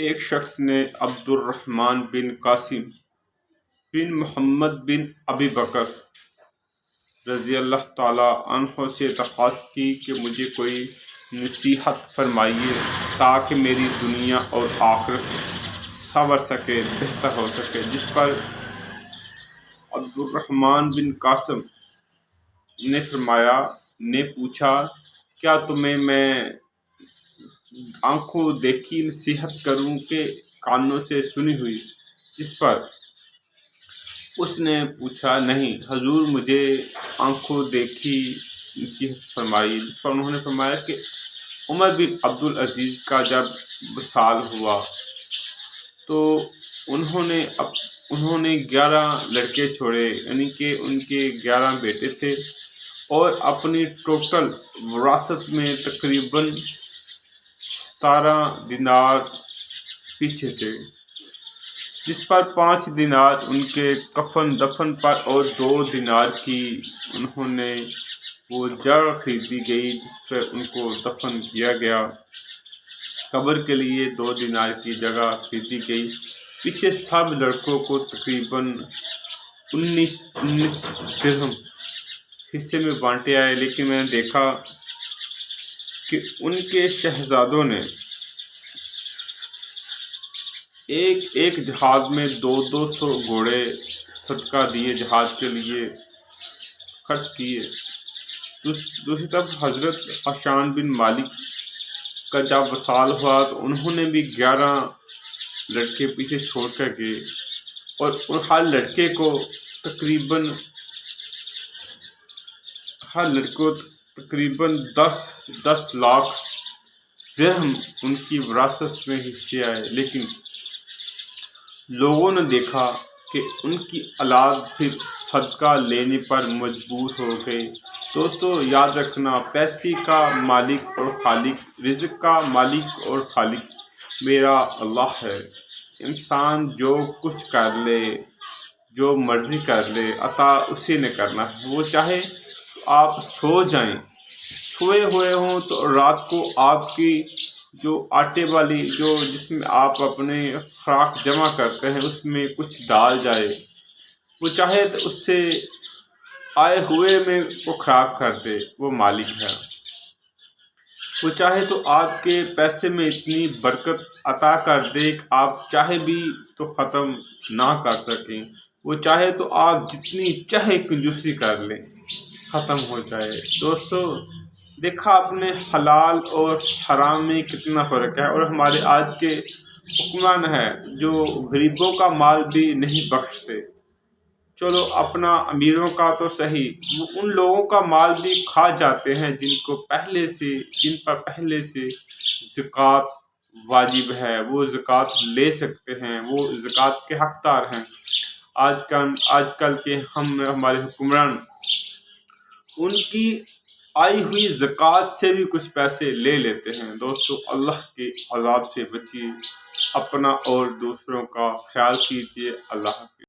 ایک شخص نے عبد الرحمن بن قاسم بن محمد بن ابی بکر رضی اللہ تعالیٰ عنہ سے درخواست کی کہ مجھے کوئی نصیحت فرمائیے تاکہ میری دنیا اور آخرت سنور سکے، بہتر ہو سکے۔ جس پر عبد الرحمن بن قاسم نے پوچھا، کیا تمہیں میں آنکھوں دیکھی نصیحت کروں کہ کانوں سے سنی ہوئی؟ جس پر اس نے پوچھا، نہیں حضور، مجھے آنکھوں دیکھی نصیحت فرمائی۔ جس پر انہوں نے فرمایا کہ عمر بن عبدالعزیز کا جب وصال ہوا تو انہوں نے 11 لڑکے چھوڑے، یعنی کہ ان کے 11 بیٹے تھے، اور اپنی ٹوٹل وراثت میں تقریباً 17 دینار پیچھے تھے۔ جس پر 5 دینار ان کے کفن دفن پر اور 2 دینار کی انہوں نے وہ جگہ خریدی گئی جس پر ان کو دفن کیا گیا۔ قبر کے لیے 2 دینار کی جگہ خریدی گئی۔ پیچھے سب لڑکوں کو تقریباً 19 درہم حصے میں بانٹے آئے، لیکن میں نے دیکھا کہ ان کے شہزادوں نے ایک جہاد میں 200 گھوڑے صدقہ دیے، جہاد کے لیے خرچ کیے۔ دوسری طرف حضرت حشام بن مالک کا جب وصال ہوا تو انہوں نے بھی 11 لڑکے پیچھے چھوڑ کر گئے، اور ہر لڑکے کو تقریباً 10 لاکھ درہم ان کی وراثت میں حصے آئے۔ لیکن لوگوں نے دیکھا کہ ان کی اولاد پھر صدقہ لینے پر مجبور ہو گئی۔ دوستو یاد رکھنا، پیسے کا مالک اور خالق، رزق کا مالک اور خالق میرا اللہ ہے۔ انسان جو کچھ کر لے، جو مرضی کر لے، عطا اسی نے کرنا ہے۔ وہ چاہے آپ سو جائیں، سوئے ہوئے ہوں تو رات کو آپ کی جو آٹے والی جس میں آپ اپنے خوراک جمع کرتے ہیں اس میں کچھ ڈال جائے، وہ چاہے تو اس سے آئے ہوئے میں وہ خراب کر دے، وہ مالک ہے۔ وہ چاہے تو آپ کے پیسے میں اتنی برکت عطا کر دے کہ آپ چاہے بھی تو ختم نہ کر سکیں۔ وہ چاہے تو آپ جتنی چاہے کنجوسی کر لیں، ختم ہو جائے۔ دوستو دیکھا آپ نے حلال اور حرام میں کتنا فرق ہے، اور ہمارے آج کے حکمران ہیں جو غریبوں کا مال بھی نہیں بخشتے۔ چلو اپنا امیروں کا تو صحیح، وہ ان لوگوں کا مال بھی کھا جاتے ہیں جن پر پہلے سے زکوٰۃ واجب ہے، وہ زکوٰۃ لے سکتے ہیں، وہ زکوٰۃ کے حقدار ہیں۔ آج کل کے ہمارے حکمران ان کی آئی ہوئی زکوٰۃ سے بھی کچھ پیسے لے لیتے ہیں۔ دوستو اللہ کے عذاب سے بچیے، اپنا اور دوسروں کا خیال کیجیے۔ اللہ حافظ۔